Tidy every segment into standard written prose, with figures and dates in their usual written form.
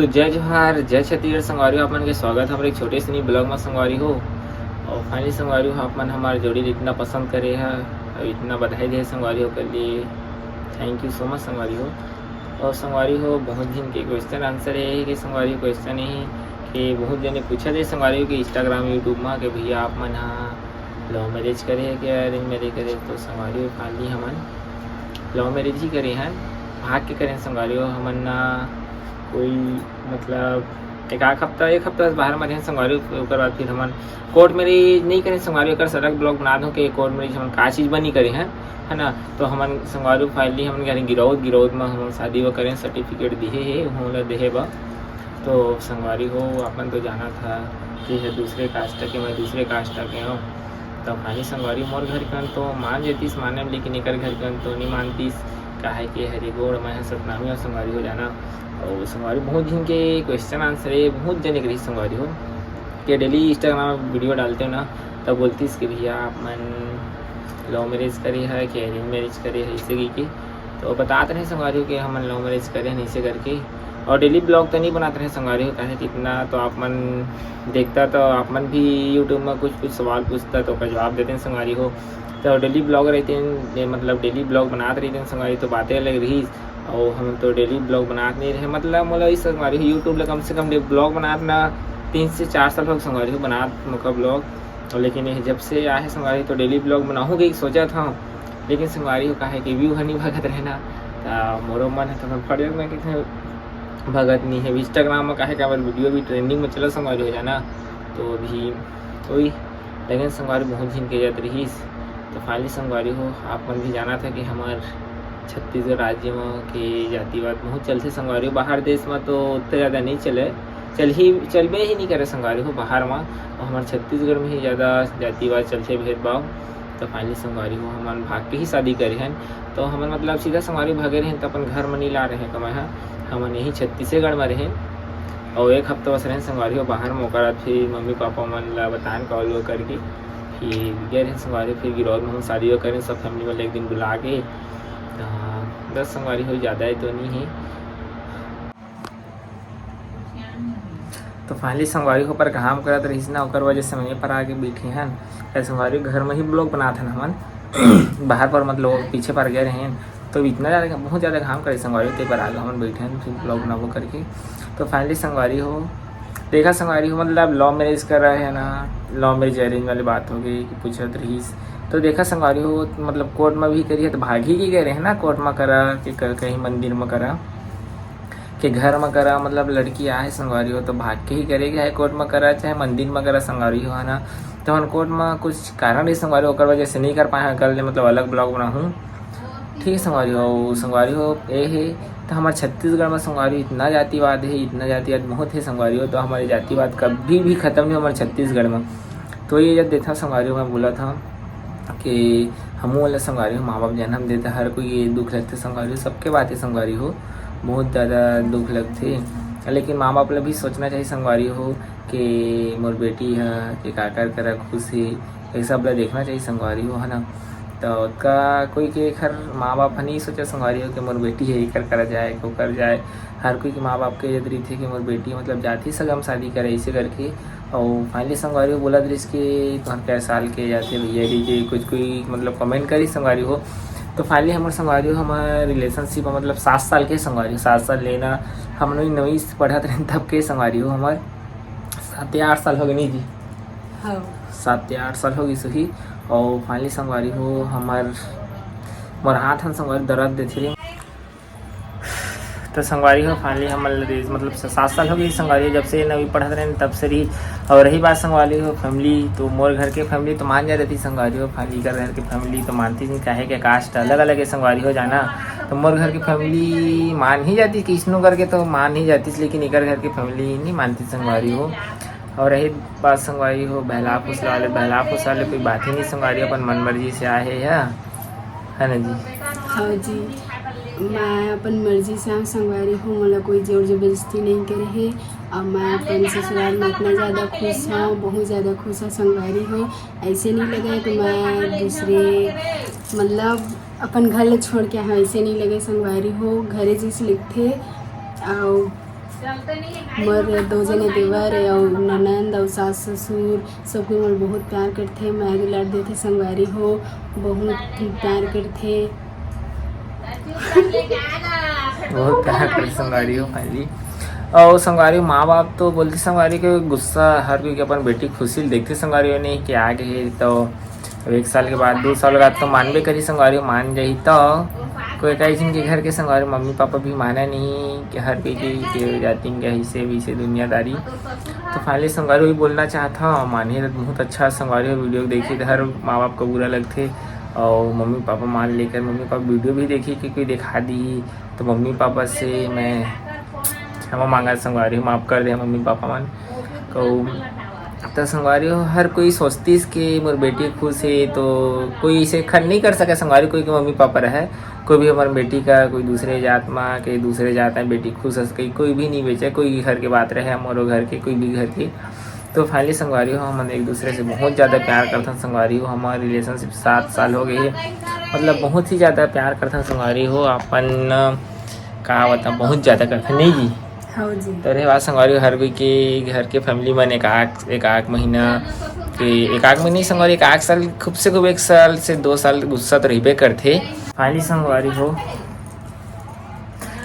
तो जय जोहार जय छत्तीसगढ़ संगवारी हो, अपन के स्वागत है हमारे एक छोटे से ब्लॉग में संगवारी हो। और फाइनली संगवारी हो अपन हमारे जोड़ी इतना पसंद करे है और इतना बधाई दे संगवारी हो के लिए थैंक यू सो मच संगवारी हो। और संगवारी हो बहुत दिन के क्वेश्चन आंसर है कि संगवारी क्वेश्चन है कि बहुत जने पूछा थे संगवारी हो कि इंस्टाग्राम यूट्यूब में कि भैया आप मन लव मैरिज करे है क्या अरेंज मैरिज करे। तो संगवारी हो फाइनली हमन लव मैरिज ही करे हैं, भाग के करें संगवारी हो। हमन कोई मतलब एक हफ्ता बाहर में रहें संगवारी ओकर बाद फिर हमन कोर्ट मैरिज नहीं करें संगवारी ओकर सड़क ब्लॉग बना दूँ कि कोर्ट मैरिज हमन का चीज़ बनी करे हैं है ना। तो हमन संगवारी फाइनली हमन करें गिरौद में हम शादी वो करें सर्टिफिकेट दिए है हूँ देहे बा। तो संगवारी हो अपन तो जाना था कि है दूसरे कास्ट के, मैं दूसरे कास्ट के हूँ। तो फाइनली संगवारी मोर घर कन तो मान जातीस माने लेकिन एक घर कन तो नहीं मानतीस काहे कि हरे गोड़ मैं सतनामी और संगवारी हो जाना। और संगवारी बहुत दिन के क्वेश्चन आंसर है, बहुत जने करी संगवारी हो कि डेली इंस्टाग्राम में वीडियो डालते हो ना तब बोलती कि भैया आप मन लव मैरिज करे है कि अरेंज मैरिज करे है इसे की। तो बताते रहे संगवारी हो कि हम लव मैरिज करे हैं ऐसे करके। और डेली ब्लॉग तो नहीं बनाते रहे संगवारी हो कहे कितना तो आप मन देखता तो आप मन भी यूट्यूब में कुछ सवाल पूछता तो जवाब देते हैं संगवारी हो। तो डेली ब्लॉग रहते हैं मतलब डेली ब्लॉग बनाते रहते हैं संगवारी तो बातें अलग रही। और हम तो डेली ब्लॉग बनाते नहीं रहे मतलब मोला इस संगवारी हो यूट्यूब ले कम से कम ब्लॉग बनाना 3 से 4 साल हो संगवारी हो बना मुका ब्लॉग। और लेकिन जब से आए संगवारी तो डेली ब्लॉग बनाऊँगी सोचा था लेकिन संगवारी हो कहा कि व्यू हनी भगत रहना मोरो मन है तो फट में कितने भगत नहीं है। इंस्टाग्राम में कहे कि वीडियो भी ट्रेंडिंग में चला संगवारी हो जाना तो अभी वही लेकिन संगवारी बहुत दिन के जात रही। तो फाइनली संगवारी हो आप मन भी जाना था कि हमारे छत्तीसगढ़ राज्य में के जातिवाद बहुत चलते संगवारी हो। बाहर देश में तो उतना ज़्यादा नहीं चलबे ही नहीं करे संगवारी हो बाहर में। और हमारे छत्तीसगढ़ में ही ज़्यादा जातिवाद चलते भेदभाव। तो फाइनली संगवारी हो हम भाग के ही शादी करे हैं। तो हम मतलब सीधा संगवारी भागे रहे तो अपन घर में नहीं ला रहे कमाए हैं हम यही छत्तीसगढ़ में रहे। और एक हफ्ता बस रहे संगवारी हो बाहर में ओकर फिर मम्मी पापा मन ला बताएं कॉल वो करके फिर गए रहे संगवारी। फिर गिरौद में हम शादी करें सब फैमिली वाले एक दिन बुला के 10 संगवारी हो ज़्यादा है तो नहीं है। तो फाइनली संगवारी हो पर काम करत रहीस ना ओकर वजह से वहीं पर आके बैठे हैं संगवारी घर में ही ब्लॉग बनाते हैं हमन बाहर पर मतलब पीछे पर गए रहे तो इतना ज़्यादा बहुत ज़्यादा काम करे संगवारी ते पर आगे हम बैठे हैं फिर ब्लॉग बनाबो करके। तो फाइनली संगवारी हो देखा संगवारी हो मतलब लव मैरिज कर रहे हैं ना लव मैरिज अरेंज वाली बात हो गई कि पूछत रहीस। तो देखा संगवारी हो मतलब कोर्ट में भी करी है तो भागी की कह रहे हैं ना कोर्ट में करा कि कहीं मंदिर में करा कि घर में करा मतलब लड़की आए संगवारी हो तो भाग के ही करेगी है कोर्ट में करा चाहे मंदिर में करा संगवारी हो है ना। तो हम कोर्ट में कुछ कारण नहीं संगवारी होकर वजह से नहीं कर पाए कल मतलब अलग ब्लॉग बनाऊँ ठीक है संगवारी हो। संगवारी हो ये है तो हमारे छत्तीसगढ़ में संगवारी इतना जातिवाद है इतना जातिवाद बहुत है संगवारी हो। तो हमारी जातिवाद कभी भी ख़त्म नहीं हमारे छत्तीसगढ़ में। तो ये जब देखा संगवारी हो मैं बोला था कि हम वाला संगवारी हो माँ बाप जन्म देते हर कोई ये दुख लगते संगवारी हो सबके बातें संगवारी हो बहुत ज़्यादा दुख लगते। लेकिन माँ बाप ने भी सोचना चाहिए संगवारी हो कि मोर बेटी है कि काकर करा खुश है ये सब ला देखना चाहिए संगवारी हो है ना। तो का कोई के खर माँ बाप नहीं सोचा संगवारी हो कि मोर बेटी है कर करा जाए को कर जाए हर कोई के माँ बाप के यदि थे कि मोर बेटी मतलब जाती सगम शादी करे ऐसे करके। और फाइनली संगवारी हो बोला दृश्य कि तुम कै साल के जाते भैया जी कुछ कोई मतलब कमेंट करी संगवारी हो। तो फाइनली हमारे संगवारी हो हमारे रिलेशनशिप मतलब 7 साल के संगवारी हो 7 साल लेना हम लोग 9वीं पढ़त रहे तब के संगवारी हो हमारे 7 या 8 साल हो गए नहीं जी हाँ 7 या 8 साल हो गई सही। और फाइनली संगवारी हो मोर हाथ हम संगवारी दर्द देते रहे। तो संगवारी हो फाइनली हम मतलब 7 साल हो गई संगवारी जब से 9वीं पढ़ते रहे तब से रही। और रही बात संगवारी हो फैमिली तो मोर घर के फैमिली तो मान जा रही थी संगवारी हो फाइनली घर की फैमिली तो मानती नहीं काहे कि कास्ट अलग अलग है संगवारी हो जाना। तो मोर घर की फैमिली मान ही जाती किसनों करके तो मान ही जाती लेकिन इकर घर की फैमिली नहीं मानती संगवारी हो। और रही बात संगवारी हो बहला फुसला कोई बात ही नहीं संगवारी अपन मन मर्जी से आए है ना जी। हाँ जी मैं अपन मर्जी से संगवारी हूँ मोला कोई जोर जबरदस्ती नहीं करे है। और मैं अपन ससुराल में इतना ज़्यादा खुश हूँ बहुत ज़्यादा खुश हूँ संगवारी हूँ। ऐसे नहीं लगे कि मैं दूसरे मतलब अपन घर ले छोड़ के हाँ ऐसे नहीं लगे संगवारी हो घरे जिस लिखते और मोर 2 जने देवर और ननद और सास ससुर सबके मोर बहुत प्यार करथे। मैं दुलार देथे संगवारी हो, बहुत प्यार करथे। बहुत प्यार करते संगवारी हो फाइनली। और संगवारी माँ बाप तो बोलते संगवारी के गुस्सा हर कोई के अपन बेटी खुशी देखते संगवारी नहीं कि आ गए तो 1 साल के बाद 2 साल बाद तो मानबे करी संगवारी मान जाही तो कोई कई जिनके घर के संगवारी मम्मी पापा भी माना नहीं कि हर कोई के जाती के हिस्से वैसे दुनियादारी। तो फाइनली संगवारी वही बोलना चाहता मानिए तो बहुत अच्छा संगवारी वीडियो देखी तो हर माँ बाप को बुरा लगते और मम्मी पापा मान लेकर मम्मी पापा वीडियो भी देखी कि कोई दिखा दी तो मम्मी पापा से मैं क्षमा मांगा संगवारी माफ़ कर दे मम्मी पापा मन तो संगवारी हर कोई सोचती कि मोर बेटी खुश है तो कोई इसे खन नहीं कर सके संगवारी कोई के मम्मी पापा रहे कोई भी हमारे बेटी का कोई दूसरे जात में के दूसरे जात में बेटी खुश है कोई भी नहीं बेचे कोई घर के बात रहे हमारे घर के कोई भी घर की। तो फाइनली संगवारी हो हम एक दूसरे से बहुत ज़्यादा प्यार करते हैं संगवारी हो हमारा रिलेशनशिप 7 साल हो गई है मतलब बहुत ही ज़्यादा प्यार करते हैं संगवारी हो अपन का बता बहुत ज़्यादा करते नहीं जी। हाँ जी। तो रहे बात संगवारी हर कोई के घर के फैमिली में एक आग महीना के एक आग में नहीं संगवारी 1 साल खूब से खूब 1 साल से 2 साल गुस्सा तो रहबे करते। फाइनली संगवारी हो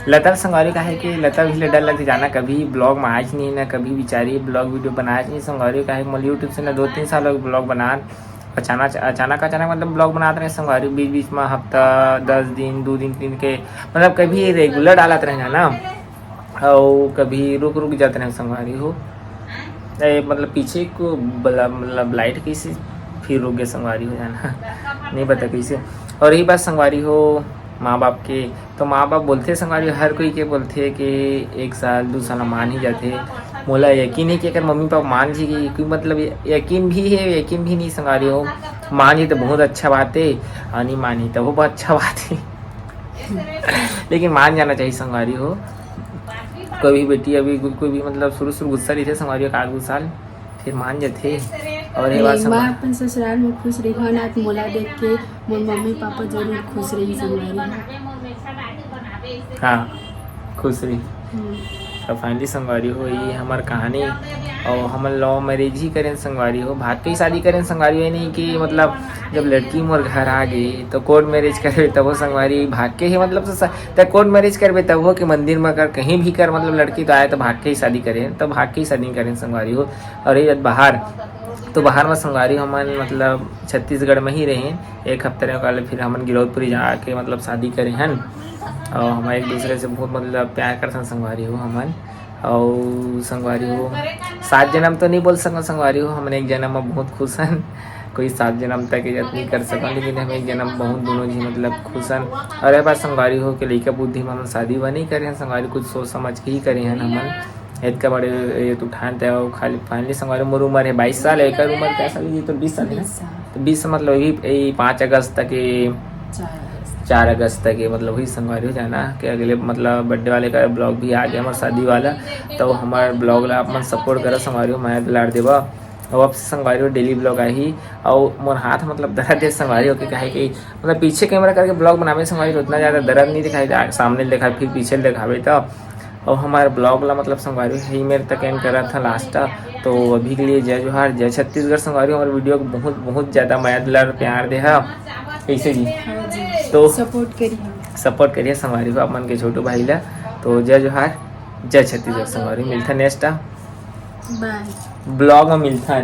लता संगवारी का है कि लता भी डर लगती जाना कभी ब्लॉग में आज नहीं ना कभी बेचारी ब्लॉग वीडियो बनाया नहीं संगवारी का है मतलब यूट्यूब से ना 2-3 साल ब्लॉग बना अचानक मतलब ब्लॉग बनाते रहे संगवारी बीच में हफ्ता 10 दिन 2 दिन 3 के मतलब कभी रेगुलर डालत रहे ना और कभी रुक जाते रहे संगवारी हो मतलब पीछे को मतलब लाइट कैसे फिर रुक गए संगवारी हो जाना नहीं पता कैसे। और यही बात संगवारी हो माँ बाप के तो माँ बाप बोलते संगवारी हर कोई के बोलते कि 1 साल 2 साल मान ही जाते मोला यकीन है कि अगर मम्मी पापा मान जी कोई मतलब यकीन भी है यकीन भी नहीं संगवारी हो मान जी तो बहुत अच्छा बात है और नहीं मानी तो वो बहुत अच्छा बात है लेकिन मान जाना चाहिए संगवारी हो। कोई भी बेटी अभी कोई भी मतलब शुरू गुस्सा रही थे संगवारी 1-2 साल फिर मान जाते। और ये बात मैं अपन ससुराल में खुश रही हूँ ना मोला देख के मोर मम्मी पापा जरूर खुश रही संगवारी। हाँ खुश रही। तो फाइनली संगवारी हो ये हमार कहानी और हम लव मैरिज ही करें संगवारी हो भाग के ही शादी करें संगवारी है नहीं कि मतलब जब लड़की मोर घर आ गई तो कोर्ट मैरिज करे तब वो संगवारी भाग के ही मतलब तो कोर्ट मैरिज करबे तब हो कि मंदिर में कर कहीं भी कर मतलब लड़की तो आए तो भाग के ही शादी करें तो भाग के ही शादी करें संगवारी हो। और ये बाहर तो बाहर में संगवारी हमन मतलब छत्तीसगढ़ में ही रहे 1 हफ्ते रहे फिर हमन गिरौदपुरी जाके मतलब शादी करे हैं और हम एक दूसरे से बहुत मतलब प्यार करते हैं संगवारी हो हमन। और संगवारी हो 7 जन्म तो नहीं बोल सकते संगवारी हो हमने 1 जन्म में बहुत खुश हैं कोई 7 जन्म तक इज्जत नहीं कर सका लेकिन हम 1 जन्म बहुत दोनों जी मतलब खुश हैं। और ये बात संगवारी हो कि लड़का बुद्धि में शादी वह नहीं करे हैं संगवारी कुछ सोच समझ के ही करे हैं हमन इतना बड़े ये तो ठानते हो खाली फाइनली संगवारी मोर उम्र है 22 साल है एक उम्र कैसा लीजिए तो 20 साल है तो 20 मतलब यही 5 अगस्त तक 4 अगस्त तक ये मतलब वही संगवारी हो जाना कि अगले मतलब बर्थडे वाले का ब्लॉग भी आ गया हमारे शादी वाला तो हमारे ब्लॉग ला अपन सपोर्ट करो संगवारी हो मैं दुलार देवा और अब संगवारी हो डेली ब्लॉग आई और मोर हाथ मतलब दर्द है संगवारी हो के कहे कि मतलब पीछे कैमरा करके ब्लॉग बनावे संगवारी हो उतना ज़्यादा दर्द नहीं दिखाई सामने दिखा फिर पीछे दिखावे तो और हमारे ब्लॉग ला मतलब संगवारी यही मेरे तक एंड करा था लास्ट तो अभी के लिए जय जोहार जय छत्तीसगढ़ संगवारी हमारे वीडियो को बहुत ज़्यादा माया दुलार प्यार दे कैसे जी तो सपोर्ट करिए संगवारी को अपन के छोटू भाई ला तो जय जोहार जय छत्तीसगढ़ संगवारी मिलता नेक्स्ट ब्लॉग में मिलता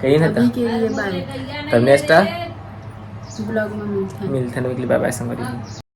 कहीं ना तब नेक्स्ट ब्लॉग में मिलता बाय बाय संगवारी।